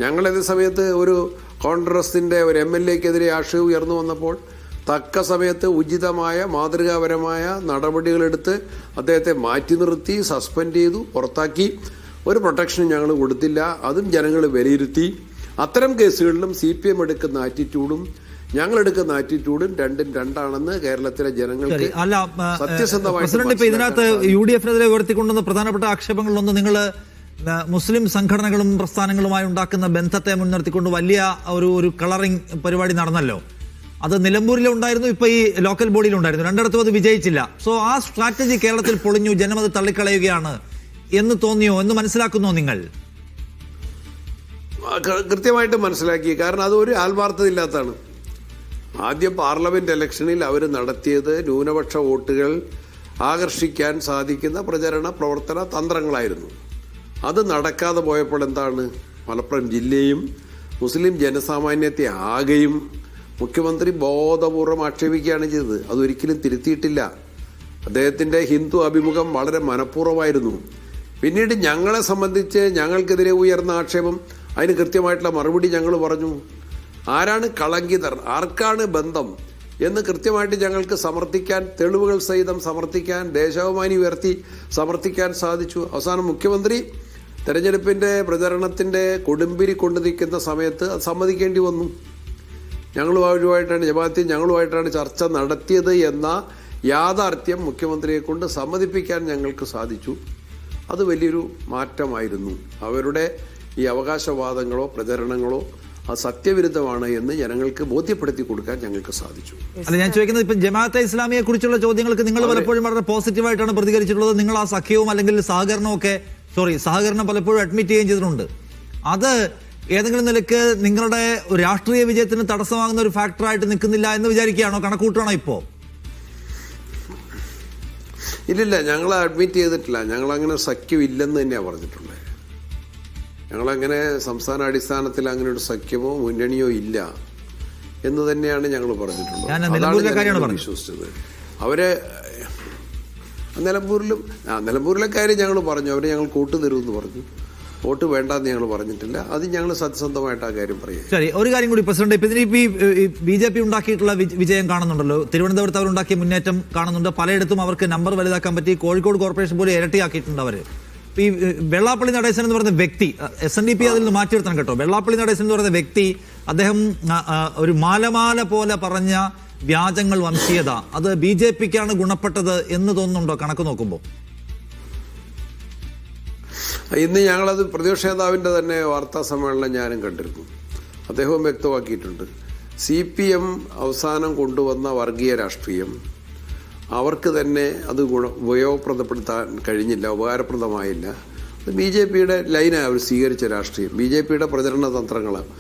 ഞങ്ങളതേ സമയത്ത് ഒരു കോൺഗ്രസിൻ്റെ ഒരു MLA-ക്കെതിരെ ആക്ഷേപം ഉയർന്നു വന്നപ്പോൾ തക്ക സമയത്ത് ഉചിതമായ മാതൃകാപരമായ നടപടികളെടുത്ത് അദ്ദേഹത്തെ മാറ്റി നിർത്തി, സസ്പെൻഡ് ചെയ്തു, പുറത്താക്കി. ഒരു പ്രൊട്ടക്ഷനും ഞങ്ങൾ കൊടുത്തില്ല. അതും ജനങ്ങൾ വിലയിരുത്തി. അത്തരം കേസുകളിലും CPM എടുക്കുന്ന ആറ്റിറ്റ്യൂഡും ഞങ്ങളെടുക്കുന്ന ആറ്റിറ്റ്യൂഡും രണ്ടും രണ്ടാണെന്ന് കേരളത്തിലെ ജനങ്ങൾക്ക് പ്രസിഡന്റ്, ഇതിനകത്ത് UDF-നെതിരെ ഉയർത്തിക്കൊണ്ടുവന്ന പ്രധാനപ്പെട്ട ആക്ഷേപങ്ങളിലൊന്ന് നിങ്ങൾ മുസ്ലിം സംഘടനകളും പ്രസ്ഥാനങ്ങളുമായി ഉണ്ടാക്കുന്ന ബന്ധത്തെ മുൻനിർത്തിക്കൊണ്ട് വലിയ ഒരു കളറിംഗ് പരിപാടി നടന്നല്ലോ. അത് നിലമ്പൂരിലുണ്ടായിരുന്നു, ഇപ്പൊ ഈ ലോക്കൽ ബോഡിയിലുണ്ടായിരുന്നു. രണ്ടിടത്തും അത് വിജയിച്ചില്ല. സോ ആ സ്ട്രാറ്റജി കേരളത്തിൽ പൊളിഞ്ഞു, ജനം അത് തള്ളിക്കളയുകയാണ് എന്ന് തോന്നിയോ, എന്ന് മനസ്സിലാക്കുന്നോ നിങ്ങൾ? കൃത്യമായിട്ട് മനസ്സിലാക്കി. കാരണം അത് ഒരു ആത്മാർത്ഥത ഇല്ലാത്തതാണ്. ആദ്യം പാർലമെന്റ് ഇലക്ഷനിൽ അവർ നടത്തിയത് ന്യൂനപക്ഷ വോട്ടുകൾ ആകർഷിക്കാൻ സാധിക്കുന്ന പ്രചരണ പ്രവർത്തന തന്ത്രങ്ങളായിരുന്നു. അത് നടക്കാതെ പോയപ്പോൾ എന്താണ്, മലപ്പുറം ജില്ലയും മുസ്ലിം ജനസാമാന്യത്തെ ആകെയും മുഖ്യമന്ത്രി ബോധപൂർവം ആക്ഷേപിക്കുകയാണ് ചെയ്തത്. അതൊരിക്കലും തിരുത്തിയിട്ടില്ല. അദ്ദേഹത്തിൻ്റെ ഹിന്ദു അഭിമുഖം വളരെ മനഃപൂർവ്വമായിരുന്നു. പിന്നീട് ഞങ്ങളെ സംബന്ധിച്ച് ഞങ്ങൾക്കെതിരെ ഉയർന്ന ആക്ഷേപം, അതിന് കൃത്യമായിട്ടുള്ള മറുപടി ഞങ്ങൾ പറഞ്ഞു. ആരാണ് കളങ്കിതർ, ആർക്കാണ് ബന്ധം എന്ന് കൃത്യമായിട്ട് ഞങ്ങൾക്ക് സമർത്ഥിക്കാൻ, തെളിവുകൾ സഹിതം സമർത്ഥിക്കാൻ, ദേശാഭിമാനി ഉയർത്തി സമർത്ഥിക്കാൻ സാധിച്ചു. അവസാനം മുഖ്യമന്ത്രി തെരഞ്ഞെടുപ്പിൻ്റെ പ്രചരണത്തിൻ്റെ കൊടുമ്പിരി കൊണ്ടു നിൽക്കുന്ന സമയത്ത് അത് സമ്മതിക്കേണ്ടി വന്നു. ഞങ്ങളുമായിട്ടാണ് ചർച്ച നടത്തിയത് എന്ന യാഥാർത്ഥ്യം മുഖ്യമന്ത്രിയെ കൊണ്ട് സമ്മതിപ്പിക്കാൻ ഞങ്ങൾക്ക് സാധിച്ചു. അത് വലിയൊരു മാറ്റമായിരുന്നു. അവരുടെ ഈ അവകാശവാദങ്ങളോ പ്രചരണങ്ങളോ അത് സത്യവിരുദ്ധമാണ് എന്ന് ജനങ്ങൾക്ക് ബോധ്യപ്പെടുത്തി കൊടുക്കാൻ ഞങ്ങൾക്ക് സാധിച്ചു. അല്ല, ഞാൻ ചോദിക്കുന്നത് ഇപ്പം ജമാഅത്തെ ഇസ്ലാമിയെ കുറിച്ചുള്ള ചോദ്യങ്ങൾക്ക് നിങ്ങൾ പലപ്പോഴും വളരെ പോസിറ്റീവായിട്ടാണ് പ്രതികരിച്ചിട്ടുള്ളത്. നിങ്ങൾ ആ സഖ്യവും അല്ലെങ്കിൽ സഹകരണം പലപ്പോഴും അഡ്മിറ്റ് ചെയ്യുകയും ചെയ്തിട്ടുണ്ട്. അത് ഏതെങ്കിലും നിലയ്ക്ക് നിങ്ങളുടെ രാഷ്ട്രീയ വിജയത്തിന് തടസ്സമാകുന്ന ഒരു ഫാക്ടറായിട്ട് നിൽക്കുന്നില്ല എന്ന് വിചാരിക്കുകയാണോ, കണക്കൂട്ടാണോ ഇപ്പോൾ? ഇല്ലില്ല, ഞങ്ങൾ അഡ്മിറ്റ് ചെയ്തിട്ടില്ല. ഞങ്ങളങ്ങനെ സഖ്യം ഇല്ലെന്ന് തന്നെയാണ് പറഞ്ഞിട്ടുള്ളത്. ഞങ്ങളങ്ങനെ സംസ്ഥാന അടിസ്ഥാനത്തിൽ അങ്ങനെ ഒരു സഖ്യമോ മുന്നണിയോ ഇല്ല എന്ന് തന്നെയാണ് ഞങ്ങൾ പറഞ്ഞിട്ടുള്ളത്. അതാണ് വിശ്വസിച്ചത്. അവര് നിലമ്പൂരിലെ കാര്യം ഞങ്ങൾ പറഞ്ഞു. അവരെ ഞങ്ങൾ വോട്ട് തരുമെന്ന് പറഞ്ഞു. വോട്ട് വേണ്ടെന്ന് ഞങ്ങൾ പറഞ്ഞിട്ടില്ല. അത് ഞങ്ങൾ സത്യസന്ധമായിട്ട് ആ കാര്യം പറയാം. ശരി, ഒരു കാര്യം കൂടി പ്രസിഡന്റ്, ഇപ്പൊ ഇതിന് ഈ BJP ഉണ്ടാക്കിയിട്ടുള്ള വിജയം കാണുന്നുണ്ടല്ലോ. തിരുവനന്തപുരത്ത് അവരുണ്ടാക്കിയ മുന്നേറ്റം കാണുന്നുണ്ട്. പലയിടത്തും അവർക്ക് നമ്പർ വലുതാക്കാൻ പറ്റി. കോഴിക്കോട് കോർപ്പറേഷൻ പോലും ഇരട്ടിയാക്കിയിട്ടുണ്ട് അവർ. ഈ വെള്ളാപ്പള്ളി നടേശൻ എന്ന് പറയുന്ന വ്യക്തി, SNDP അതിൽ നിന്ന് മാറ്റിയെടുത്തണം കേട്ടോ. വെള്ളാപ്പള്ളി നടേശൻ എന്ന് പറയുന്ന വ്യക്തി, അദ്ദേഹം ഒരു മാലമാല പോലെ പറഞ്ഞ വ്യാജങ്ങൾ, വംശീയത, അത് BJP-ക്കാണ് ഗുണപ്പെട്ടത് എന്ന് തോന്നുന്നുണ്ടോ കണക്ക് നോക്കുമ്പോൾ? ഇന്ന് ഞങ്ങളത് പ്രതിപക്ഷ നേതാവിൻ്റെ തന്നെ വാർത്താ സമ്മേളനം ഞാനും കണ്ടിരുന്നു. അദ്ദേഹവും വ്യക്തമാക്കിയിട്ടുണ്ട്. CPM അവസാനം കൊണ്ടുവന്ന വർഗീയ രാഷ്ട്രീയം അവർക്ക് തന്നെ അത് ഉപയോഗപ്രദപ്പെടുത്താൻ കഴിഞ്ഞില്ല, ഉപകാരപ്രദമായില്ല. BJP-യുടെ ലൈനാണ് അവർ സ്വീകരിച്ച രാഷ്ട്രീയം, BJP-യുടെ പ്രചരണ തന്ത്രങ്ങളാണ്.